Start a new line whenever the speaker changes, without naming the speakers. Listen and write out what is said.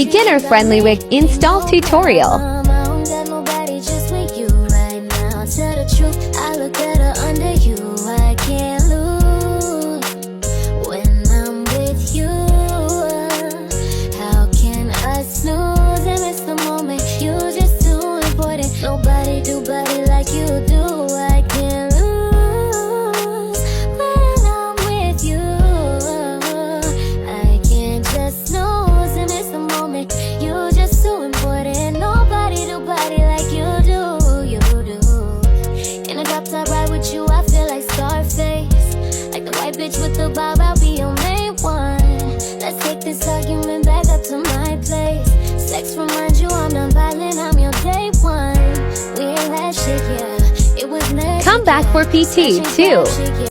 beginner-friendly wig install tutorial.
Nobody do body like you do. I can't lose when I'm with you. I can't just snooze and miss the moment. You just too important. Nobody do body like you do. You do. In a drop top ride with you, I feel like Scarface. Like the white bitch with the bob, I'll be your main one. Let's take this argument back up to my place. Sex reminds you I'm non-violent, I'm your day one. We ain't had shit, yeah. It was next.
Come back for PT too.